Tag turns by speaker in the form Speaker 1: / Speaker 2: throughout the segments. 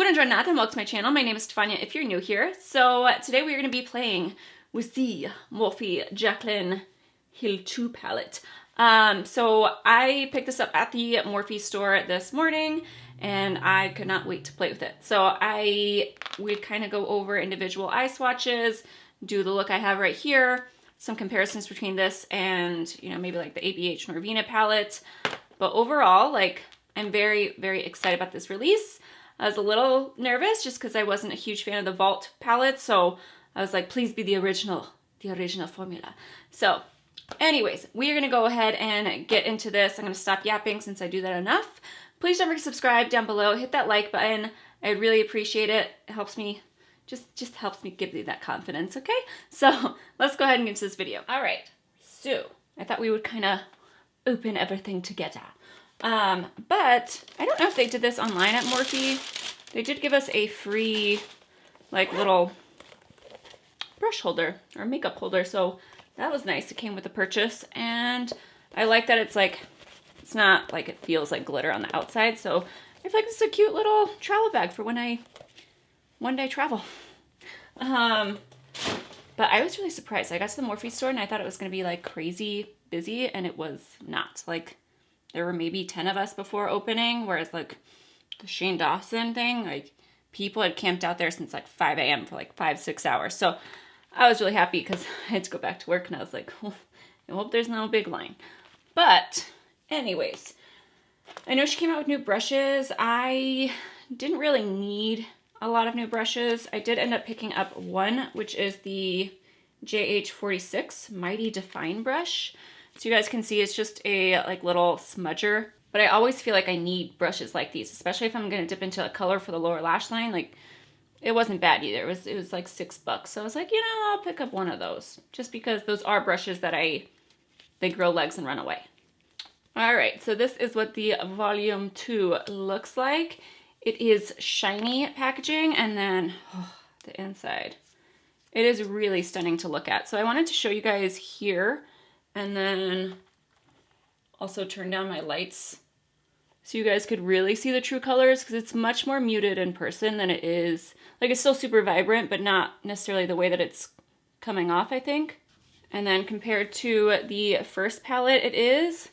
Speaker 1: Buongiorno and welcome to my channel. My name is Stefania if you're new here. So today we're going to be playing with the Morphe Jaclyn Hill 2 palette. So I picked this up at the Morphe store this morning and I could not wait to play with it. So we'd kind of go over individual eye swatches, do the look I have right here, some comparisons between this and, you know, maybe like the ABH Norvina palette. But overall, like, I'm very, very excited about this release. I was a little nervous just because I wasn't a huge fan of the Vault palette, so I was like, please be the original formula. So anyways, we are going to go ahead and get into this. I'm going to stop yapping since I do that enough. Please don't forget to subscribe down below. Hit that like button. I really appreciate it. It helps me, just helps me give you that confidence, okay? So let's go ahead and get into this video. All right, so I thought we would kind of open everything together. But I don't know if they did this online at Morphe. They did give us a free, like, little brush holder or makeup holder, so that was nice. It came with the purchase, and I like that it's like, it's not like it feels like glitter on the outside, so I feel like this is a cute little travel bag for when I one day travel. But I was really surprised. I got to the Morphe store and I thought it was going to be like crazy busy, and it was not. Like, there were maybe 10 of us before opening, whereas like the Shane Dawson thing, like people had camped out there since like 5 a.m. for like 5-6 hours. So I was really happy because I had to go back to work and I was like, oh, I hope there's no big line. But anyways, I know she came out with new brushes. I didn't really need a lot of new brushes. I did end up picking up one, which is the JH46 Mighty Define brush. So you guys can see it's just a like little smudger, but I always feel like I need brushes like these, especially if I'm going to dip into a color for the lower lash line. Like, it wasn't bad either. It was like $6. So I was like, you know, I'll pick up one of those just because those are brushes that they grow legs and run away. All right, so this is what the volume 2 looks like. It is shiny packaging, and then the inside. It is really stunning to look at. So I wanted to show you guys here, and then also turn down my lights so you guys could really see the true colors, because it's much more muted in person than it is. Like, it's still super vibrant, but not necessarily the way that it's coming off, I think. And then compared to the first palette, it is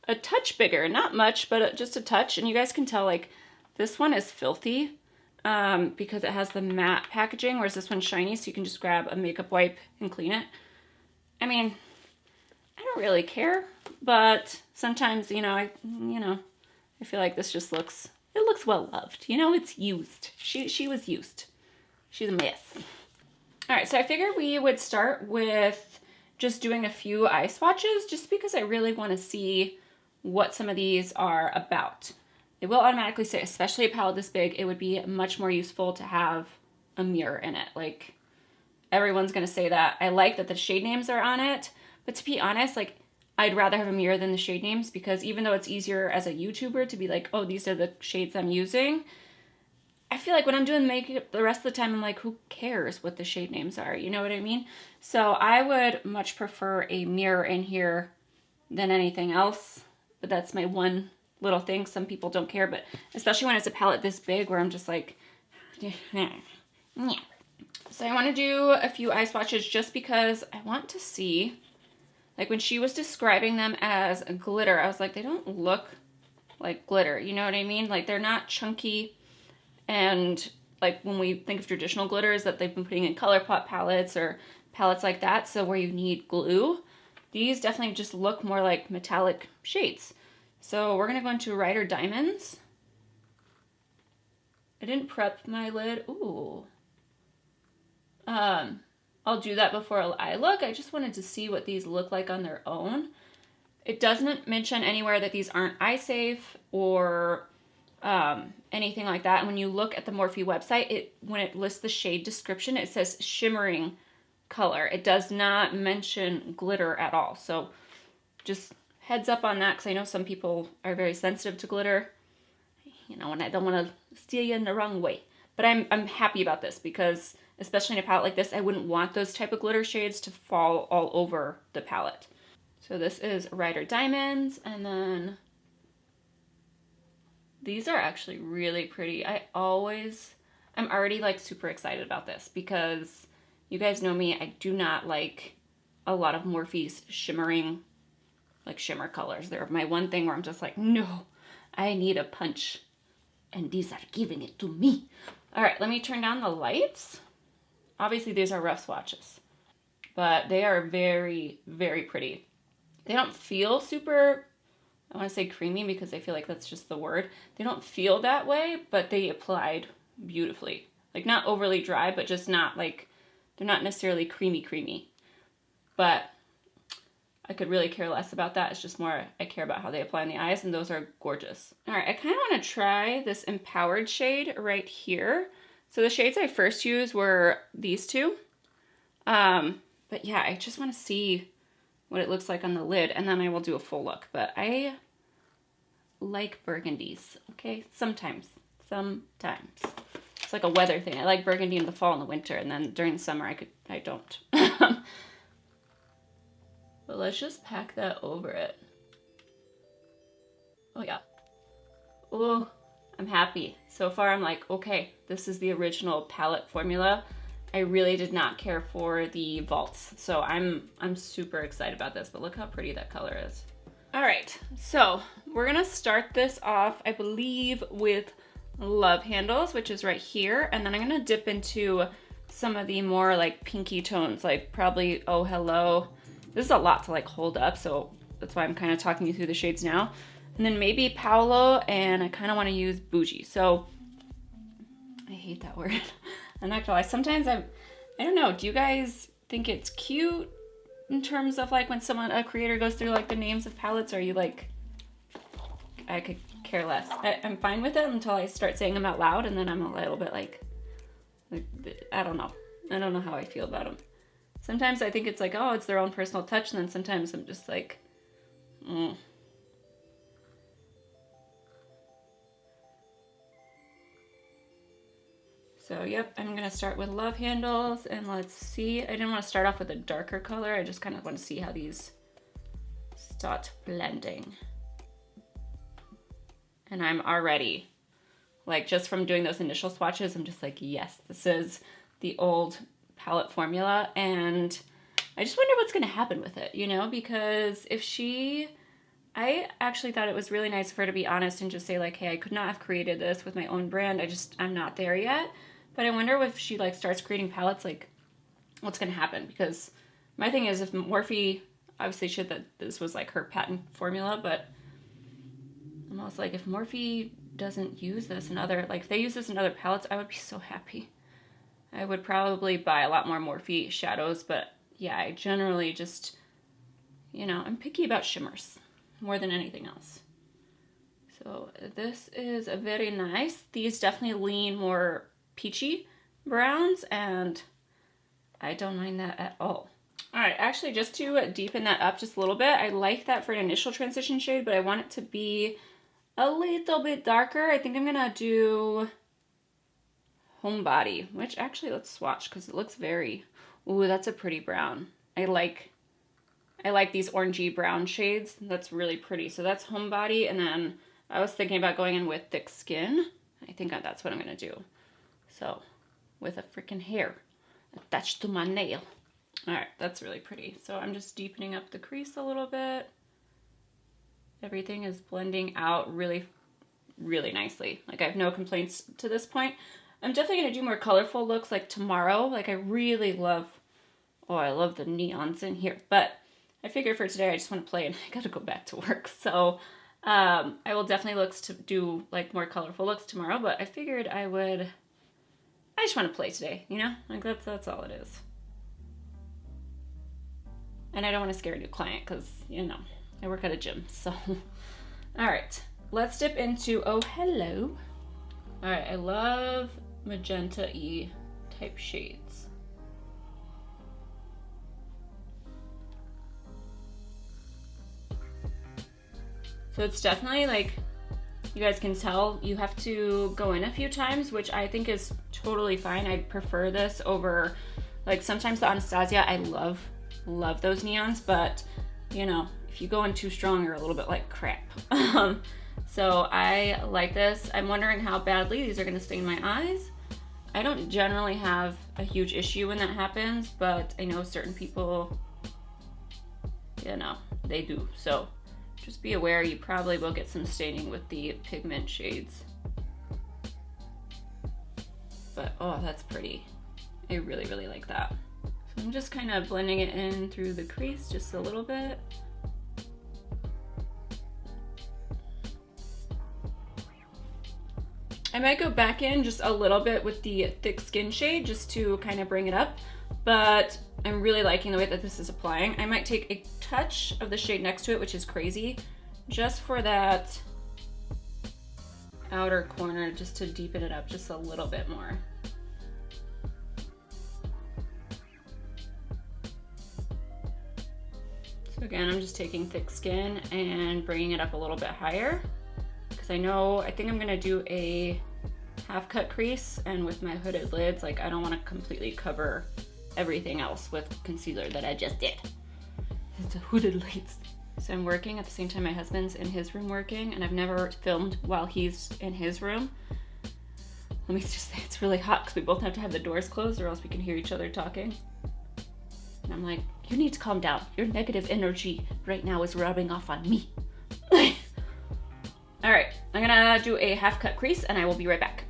Speaker 1: a touch bigger. Not much, but just a touch. And you guys can tell, like, this one is filthy because it has the matte packaging, whereas this one's shiny, so you can just grab a makeup wipe and clean it. I mean, I don't really care, but sometimes, you know, I feel like this just looks, it looks well loved. You know, it's used. She was used. She's a mess. All right, so I figured we would start with just doing a few eye swatches, just because I really want to see what some of these are about. It will automatically say, especially a palette this big, it would be much more useful to have a mirror in it. Like, everyone's going to say that. I like that the shade names are on it, but to be honest, like, I'd rather have a mirror than the shade names, because even though it's easier as a YouTuber to be like, oh, these are the shades I'm using, I feel like when I'm doing makeup the rest of the time, I'm like, who cares what the shade names are? You know what I mean? So I would much prefer a mirror in here than anything else, but that's my one little thing. Some people don't care, but especially when it's a palette this big where I'm just like, yeah. So I want to do a few eye swatches just because I want to see, like, when she was describing them as glitter, I was like, they don't look like glitter. You know what I mean? Like, they're not chunky. And like, when we think of traditional glitters that they've been putting in ColourPop palettes or palettes like that, so where you need glue, these definitely just look more like metallic shades. So we're going to go into Rider Diamonds. I didn't prep my lid. Ooh. I'll do that before I look. I just wanted to see what these look like on their own. It doesn't mention anywhere that these aren't eye safe or anything like that. And when you look at the Morphe website, when it lists the shade description, it says shimmering color. It does not mention glitter at all. So just heads up on that, because I know some people are very sensitive to glitter, you know, and I don't want to steer you in the wrong way. But I'm happy about this, because especially in a palette like this, I wouldn't want those type of glitter shades to fall all over the palette. So this is Rider Diamonds, and then these are actually really pretty. I always I'm already like super excited about this because you guys know me, I do not like a lot of Morphe's shimmering, like shimmer colors. They're my one thing where I'm just like, no, I need a punch. And these are giving it to me. All right, let me turn down the lights. Obviously these are rough swatches, but they are very, very pretty. They don't feel super, I want to say creamy because I feel like that's just the word. They don't feel that way, but they applied beautifully. Like not overly dry, but just not like, they're not necessarily creamy. But I could really care less about that. It's just more I care about how they apply on the eyes, and those are gorgeous. All right, I kind of want to try this Empowered shade right here. So the shades I first used were these two. But yeah, I just want to see what it looks like on the lid, and then I will do a full look. But I like burgundies, okay? Sometimes. It's like a weather thing. I like burgundy in the fall and the winter, and then during the summer I don't. But let's just pack that over it. Oh yeah. Oh, I'm happy. So far I'm like, okay, this is the original palette formula. I really did not care for the vaults. So I'm super excited about this, but look how pretty that color is. All right, so we're gonna start this off, I believe, with Love Handles, which is right here. And then I'm gonna dip into some of the more like pinky tones, like probably Oh Hello. This is a lot to like hold up, so that's why I'm kind of talking you through the shades now. And then maybe Paolo, and I kind of want to use Bougie. So I hate that word. I'm not gonna lie. Sometimes I don't know. Do you guys think it's cute in terms of like when a creator goes through like the names of palettes? Or are you like, I could care less. I'm fine with it until I start saying them out loud, and then I'm a little bit like I don't know. I don't know how I feel about them. Sometimes I think it's like, oh, it's their own personal touch, and then sometimes I'm just like, So, yep, I'm going to start with Love Handles, and let's see. I didn't want to start off with a darker color. I just kind of want to see how these start blending. And I'm already, like, just from doing those initial swatches, I'm just like, yes, this is the old palette formula, and I just wonder what's going to happen with it, you know, because I actually thought it was really nice of her to be honest and just say like, hey, I could not have created this with my own brand. I'm not there yet. But I wonder if she like starts creating palettes, like what's going to happen, because my thing is if Morphe obviously shit that this was like her patent formula, but I'm also like, if Morphe doesn't use this in other, like if they use this in other palettes, I would be so happy. I would probably buy a lot more Morphe shadows, but yeah, I generally just, you know, I'm picky about shimmers more than anything else. So this is very nice. These definitely lean more peachy browns, and I don't mind that at all. All right, actually, just to deepen that up just a little bit, I like that for an initial transition shade, but I want it to be a little bit darker. I think I'm gonna do Homebody, which actually, let's swatch because it looks very, ooh, that's a pretty brown. I like these orangey brown shades. That's really pretty. So that's Homebody, and then I was thinking about going in with Thick Skin. I think that's what I'm gonna do. So, with a freaking hair attached to my nail. All right, that's really pretty. So I'm just deepening up the crease a little bit. Everything is blending out really, really nicely. Like I have no complaints to this point. I'm definitely gonna do more colorful looks like tomorrow. Like I really love, oh, I love the neons in here. But I figured for today I just want to play and I gotta go back to work. So I will definitely look to do like more colorful looks tomorrow. But I figured I just want to play today, you know? Like that's all it is. And I don't want to scare a new client because, you know, I work at a gym, so. All right, let's dip into Oh Hello. All right, I love magenta-y type shades. So it's definitely like, you guys can tell, you have to go in a few times, which I think is totally fine. I prefer this over, like sometimes the Anastasia, I love those neons, but you know, if you go in too strong, you're a little bit like crap. So I like this. I'm wondering how badly these are gonna stain my eyes. I don't generally have a huge issue when that happens, but I know certain people, you know, they do. So just be aware, you probably will get some staining with the pigment shades. But oh, that's pretty. I really, really like that. So I'm just kind of blending it in through the crease just a little bit. I might go back in just a little bit with the thick skin shade just to kind of bring it up, but I'm really liking the way that this is applying. I might take a touch of the shade next to it, which is Crazy, just for that outer corner, just to deepen it up just a little bit more. So again, I'm just taking thick skin and bringing it up a little bit higher. I think I'm gonna do a half cut crease, and with my hooded lids, like I don't wanna completely cover everything else with concealer that I just did. It's a hooded lids. So I'm working at the same time my husband's in his room working, and I've never filmed while he's in his room. Let me just say it's really hot because we both have to have the doors closed or else we can hear each other talking. And I'm like, you need to calm down. Your negative energy right now is rubbing off on me. All right, I'm gonna do a half cut crease and I will be right back.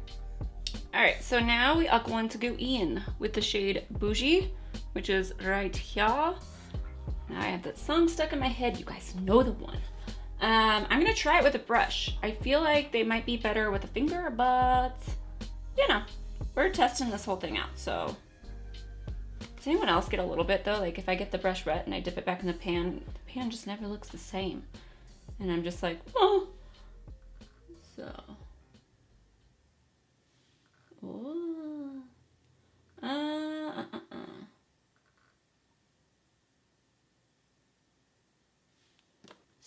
Speaker 1: All right, so now we are going to go in with the shade Bougie, which is right here. Now I have that song stuck in my head. You guys know the one. I'm gonna try it with a brush. I feel like they might be better with a finger, but you know, we're testing this whole thing out. So does anyone else get a little bit though? Like if I get the brush wet and I dip it back in the pan just never looks the same. And I'm just like, oh. So,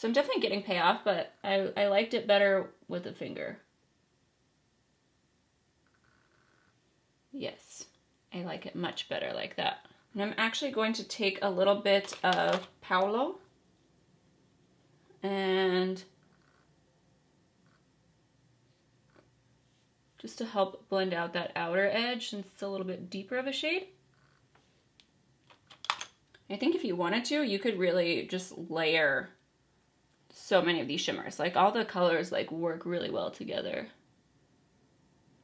Speaker 1: So I'm definitely getting payoff, but I liked it better with a finger. Yes, I like it much better like that. And I'm actually going to take a little bit of Paolo and just to help blend out that outer edge since it's a little bit deeper of a shade. I think if you wanted to, you could really just layer so many of these shimmers. Like all the colors like work really well together.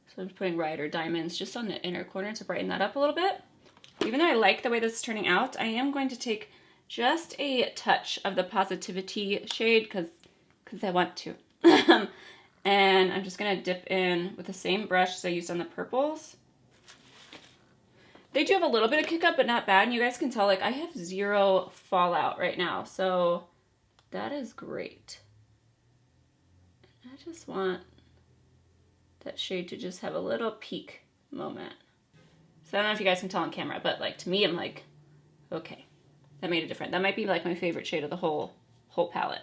Speaker 1: So I'm just putting Rider Diamonds just on the inner corner to brighten that up a little bit. Even though I like the way this is turning out, I am going to take just a touch of the Positivity shade because I want to. And I'm just gonna dip in with the same brush as I used on the purples. They do have a little bit of kick up, but not bad. And you guys can tell, like, I have zero fallout right now. So that is great. I just want that shade to just have a little peak moment. So I don't know if you guys can tell on camera, but like to me, I'm like, okay, that made it different. That might be like my favorite shade of the whole palette.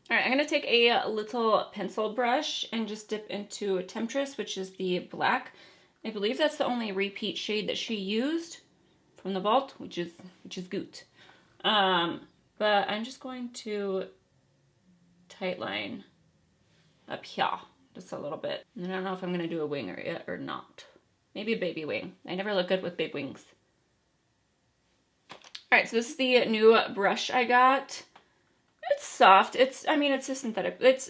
Speaker 1: All right, I'm gonna take a little pencil brush and just dip into Temptress, which is the black. I believe that's the only repeat shade that she used from the vault, which is good. But I'm just going to tightline up here just a little bit. And I don't know if I'm gonna do a wing yet or not. Maybe a baby wing. I never look good with big wings. All right, so this is the new brush I got. It's soft. I mean, it's a synthetic. It's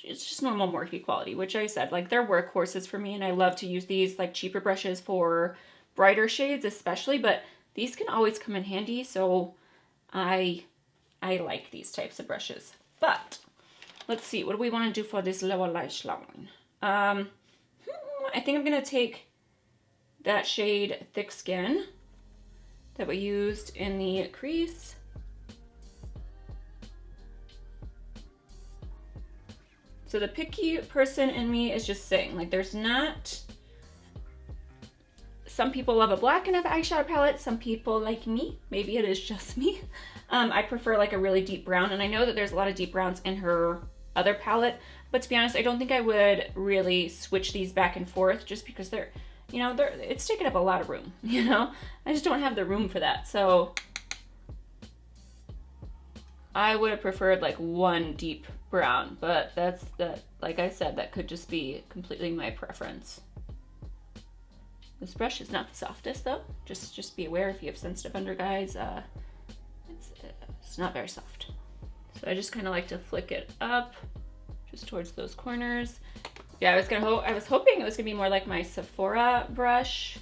Speaker 1: just normal Morphe quality, which I said, like, they're workhorses for me, and I love to use these, like, cheaper brushes for brighter shades especially, but these can always come in handy, so I like these types of brushes. But let's see, what do we want to do for this lower lash line? I think I'm going to take that shade Thick Skin that we used in the crease. So the picky person in me is just saying, like, there's not... Some people love a black enough eyeshadow palette. Some people, like me, maybe it is just me. I prefer like a really deep brown, and I know that there's a lot of deep browns in her other palette, but to be honest, I don't think I would really switch these back and forth just because they're, you know, it's taking up a lot of room, you know? I just don't have the room for that, so I would have preferred like one deep brown, but like I said, that could just be completely my preference. This brush is not the softest though. Just be aware if you have sensitive under guys, it's not very soft. So I just kind of like to flick it up just towards those corners. Yeah, I was hoping it was gonna be more like my Sephora brush.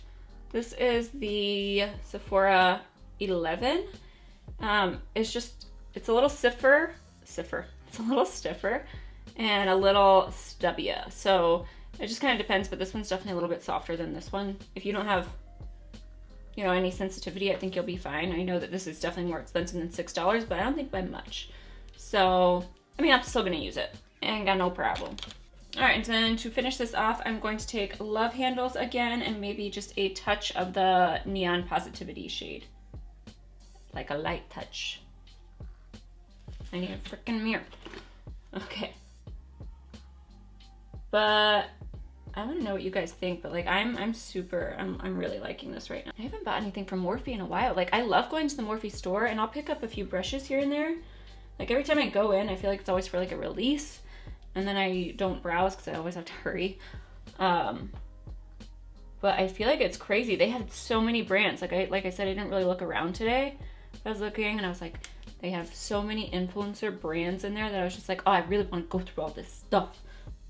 Speaker 1: This is the Sephora 11. It's a little stiffer. It's a little stiffer and a little stubbier. So it just kind of depends, but this one's definitely a little bit softer than this one. If you don't have, you know, any sensitivity, I think you'll be fine. I know that this is definitely more expensive than $6, but I don't think by much. So, I mean, I'm still gonna use it. Ain't got no problem. All right, and then to finish this off, I'm going to take Love Handles again and maybe just a touch of the Neon Positivity shade. Like a light touch. I need a freaking mirror. Okay. But I want to know what you guys think, but like I'm really liking this right now. I haven't bought anything from Morphe in a while. Like I love going to the Morphe store and I'll pick up a few brushes here and there. Like every time I go in, I feel like it's always for like a release, and then I don't browse because I always have to hurry. But I feel like it's crazy. They had so many brands. Like I said, I didn't really look around today. I was looking and I was like, they have so many influencer brands in there that I was just like, oh, I really want to go through all this stuff.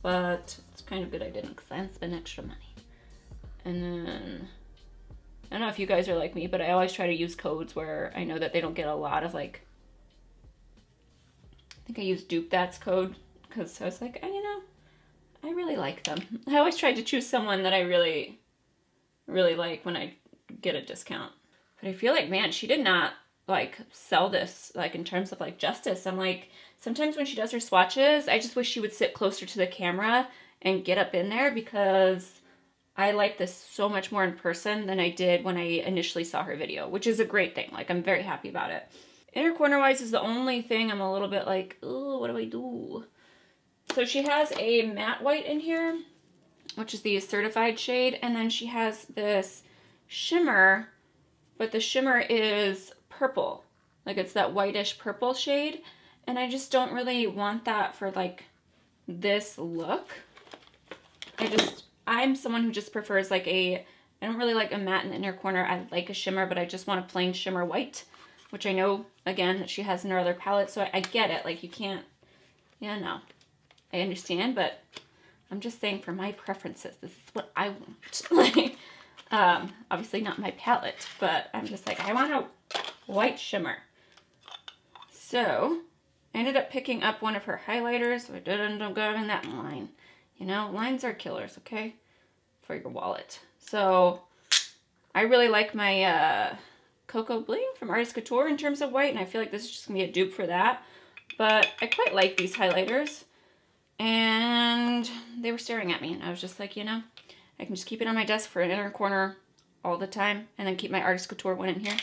Speaker 1: But it's kind of good I didn't because I didn't spend extra money. And then, I don't know if you guys are like me, but I always try to use codes where I know that they don't get a lot of like, I think I used Dupe That's code because I was like, you know, I really like them. I always try to choose someone that I really, really like when I get a discount. But I feel like, man, she did not like sell this like in terms of like justice. I'm like, sometimes when she does her swatches, I just wish she would sit closer to the camera and get up in there because I like this so much more in person than I did when I initially saw her video, which is a great thing. Like, I'm very happy about it. Inner corner wise is the only thing I'm a little bit like, oh, what do I do? So she has a matte white in here, which is the certified shade. And then she has this shimmer, but the shimmer is purple. Like it's that whitish purple shade. And I just don't really want that for like this look. I'm someone who just prefers like I don't really like a matte in the inner corner. I like a shimmer, but I just want a plain shimmer white, which I know, again, that she has in her other palette. So I get it. Like you can't, yeah, no, I understand, but I'm just saying for my preferences, this is what I want. Like, obviously not my palette, but I'm just like, I want a white shimmer. So I ended up picking up one of her highlighters, so I didn't go in that line. You know, lines are killers, okay? For your wallet. So I really like my Cocoa Bling from Artist Couture in terms of white, and I feel like this is just gonna be a dupe for that. But I quite like these highlighters, and they were staring at me, and I was just like, you know, I can just keep it on my desk for an inner corner all the time, and then keep my Artist Couture one in here.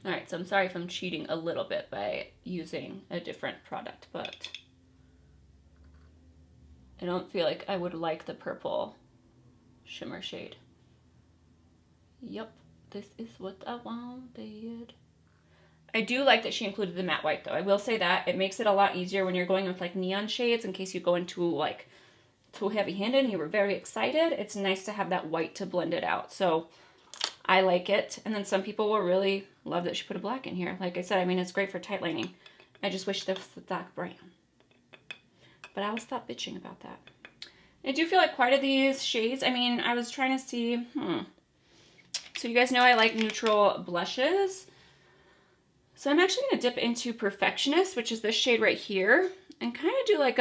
Speaker 1: All right, so I'm sorry if I'm cheating a little bit by using a different product, but I don't feel like I would like the purple shimmer shade. Yep, this is what I wanted. I do like that she included the matte white though. I will say that. It makes it a lot easier when you're going with like neon shades in case you go into like too heavy-handed and you were very excited. It's nice to have that white to blend it out. So I like it. And then some people will really love that she put a black in here. Like I said, I mean, it's great for tight lining. I just wish there was the dark brown. But I will stop bitching about that. I do feel like quite of these shades, I mean, I was trying to see, So you guys know I like neutral blushes. So I'm actually going to dip into Perfectionist, which is this shade right here, and kind of do like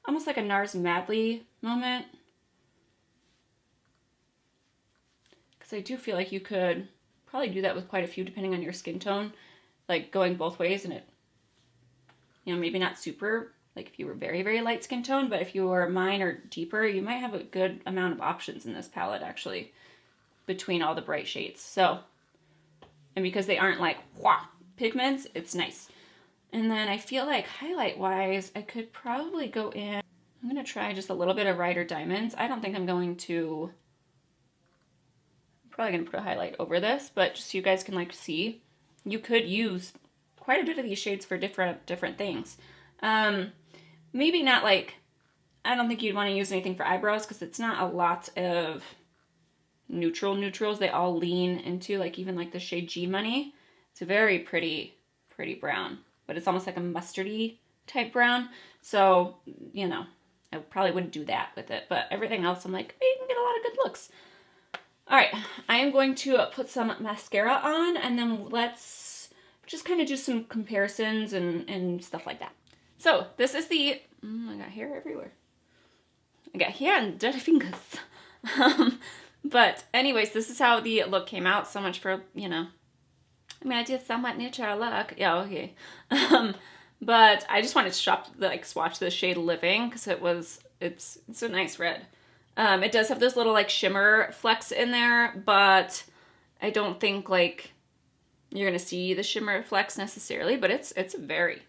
Speaker 1: almost like a NARS Madly moment. Because I do feel like you could probably do that with quite a few depending on your skin tone, like going both ways, and it, you know, maybe not super, like if you were very, very light skin tone, but if you were mine or deeper, you might have a good amount of options in this palette actually between all the bright shades. So, and because they aren't like wah pigments, it's nice. And then I feel like highlight wise, I could probably go in, I'm going to try just a little bit of Rider Diamonds. I don't think I'm going to, I'm probably going to put a highlight over this, but just so you guys can like see, you could use quite a bit of these shades for different things. Maybe not like, I don't think you'd want to use anything for eyebrows because it's not a lot of neutrals. They all lean into like even like the shade G Money. It's a very pretty brown, but it's almost like a mustardy type brown. So, you know, I probably wouldn't do that with it, but everything else I'm like, you can get a lot of good looks. All right, I am going to put some mascara on, and then let's just kind of do some comparisons and stuff like that. So this is the, I got hair everywhere. I got hair and dirty fingers. But anyways, this is how the look came out. So much for, you know, I mean, I did somewhat natural look. Yeah, okay. But I just wanted to swatch the shade Living because it's a nice red. It does have this little like shimmer flecks in there, but I don't think like you're gonna see the shimmer flecks necessarily, but it's a very,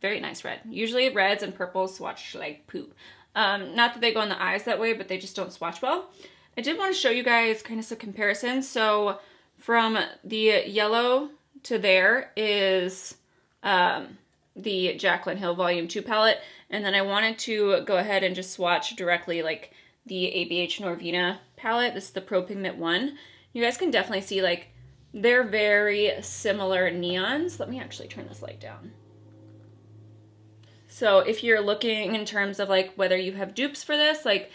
Speaker 1: very nice red. Usually reds and purples swatch like poop. Not that they go in the eyes that way, but they just don't swatch well. I did want to show you guys kind of some comparisons. So from the yellow to there is the Jaclyn Hill Volume 2 palette. And then I wanted to go ahead and just swatch directly like the ABH Norvina palette. This is the Pro Pigment 1. You guys can definitely see like they're very similar neons. Let me actually turn this light down. So if you're looking in terms of like whether you have dupes for this, like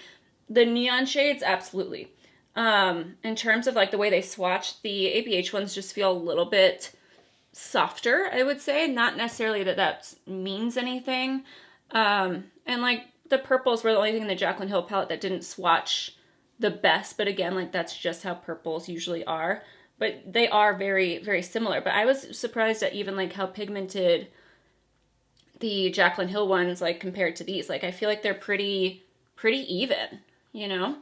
Speaker 1: the neon shades, absolutely. In terms of like the way they swatch, the ABH ones just feel a little bit softer, I would say. Not necessarily that means anything. And like the purples were the only thing in the Jaclyn Hill palette that didn't swatch the best. But again, like that's just how purples usually are. But they are very, very similar. But I was surprised at even like how pigmented the Jaclyn Hill ones like compared to these. Like I feel like they're pretty even, you know?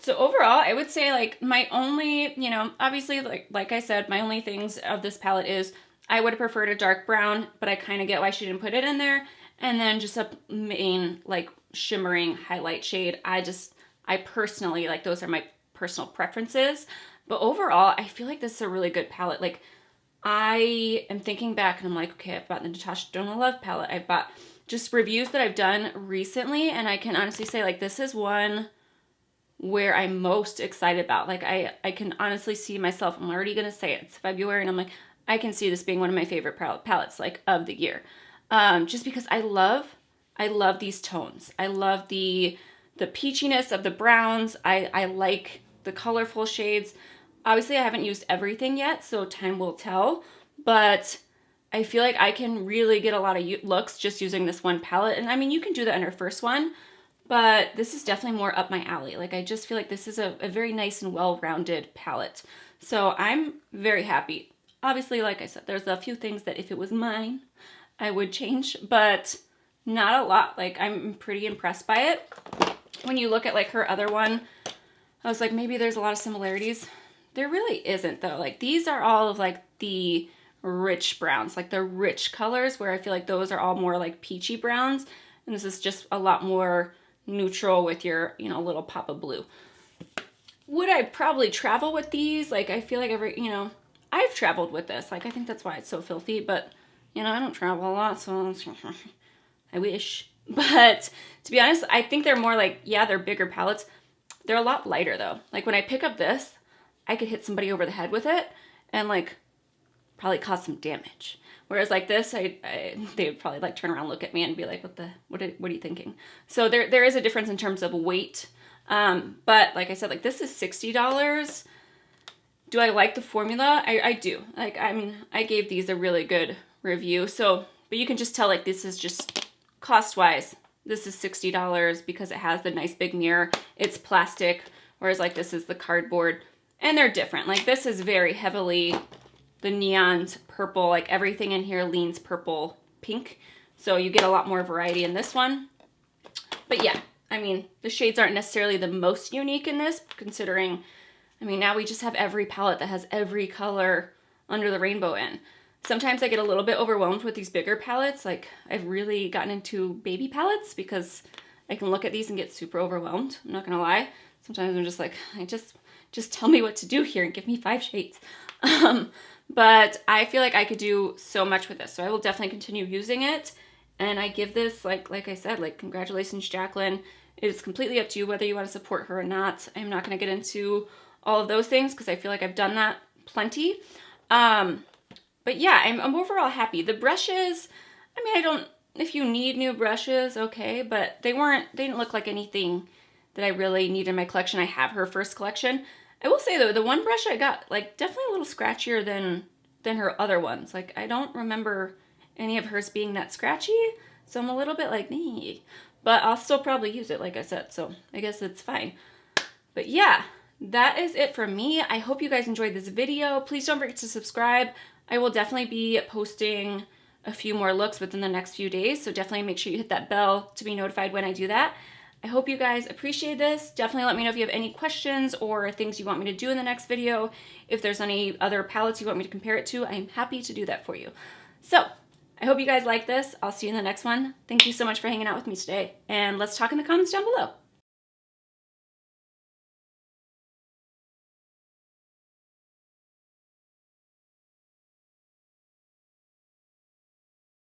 Speaker 1: So overall, I would say like my only, you know, obviously like I said, my only things of this palette is I would have preferred a dark brown, but I kind of get why she didn't put it in there. And then just a main like shimmering highlight shade. I personally, like those are my personal preferences. But overall, I feel like this is a really good palette. Like I am thinking back and I'm like, okay, I've bought the Natasha Denona Love palette. I've bought just reviews that I've done recently. And I can honestly say like this is one where I'm most excited about. Like I can honestly see myself, I'm already going to say it. It's February and I'm like, I can see this being one of my favorite palettes like of the year. Just because I love these tones. I love the peachiness of the browns. I like the colorful shades. Obviously I haven't used everything yet, so time will tell, but I feel like I can really get a lot of looks just using this one palette. And I mean, you can do that on your first one, but this is definitely more up my alley. Like I just feel like this is a very nice and well-rounded palette. So I'm very happy. Obviously, like I said, there's a few things that if it was mine, I would change, but not a lot. Like I'm pretty impressed by it. When you look at like her other one, I was like, maybe there's a lot of similarities. There really isn't though. Like these are all of like the rich browns, like the rich colors, where I feel like those are all more like peachy browns. And this is just a lot more neutral with your, you know, little pop of blue. Would I probably travel with these? Like I feel like I've traveled with this. Like I think that's why it's so filthy, but you know, I don't travel a lot, so I wish. But to be honest, I think they're more like, yeah, they're bigger palettes. They're a lot lighter though. Like when I pick up this, I could hit somebody over the head with it and like probably cause some damage. Whereas like this, they would probably like turn around, look at me and be like, what are you thinking? So there is a difference in terms of weight. But like I said, like this is $60. Do I like the formula? I do. Like, I mean, I gave these a really good review. So, but you can just tell like this is just cost-wise, this is $60 because it has the nice big mirror. It's plastic, whereas like this is the cardboard. And they're different. Like this is very heavily the neons purple, like everything in here leans purple pink. So you get a lot more variety in this one. But yeah, I mean, the shades aren't necessarily the most unique in this, considering, I mean, now we just have every palette that has every color under the rainbow in. Sometimes I get a little bit overwhelmed with these bigger palettes. Like I've really gotten into baby palettes because I can look at these and get super overwhelmed. I'm not gonna lie. Sometimes I'm just like, just tell me what to do here and give me 5 shades. But I feel like I could do so much with this. So I will definitely continue using it. And I give this, like I said, like congratulations, Jaclyn. It is completely up to you whether you want to support her or not. I'm not going to get into all of those things because I feel like I've done that plenty. But yeah, I'm overall happy. The brushes, I mean, I don't, if you need new brushes, okay, but they didn't look like anything that I really need in my collection. I have her first collection. I will say though, the one brush I got, like, definitely a little scratchier than her other ones. Like, I don't remember any of hers being that scratchy, so I'm a little bit like, nee. But I'll still probably use it, like I said, so I guess it's fine. But yeah, that is it for me. I hope you guys enjoyed this video. Please don't forget to subscribe. I will definitely be posting a few more looks within the next few days, so definitely make sure you hit that bell to be notified when I do that. I hope you guys appreciate this. Definitely let me know if you have any questions or things you want me to do in the next video. If there's any other palettes you want me to compare it to, I'm happy to do that for you. So, I hope you guys like this. I'll see you in the next one. Thank you so much for hanging out with me today, and let's talk in the comments down below.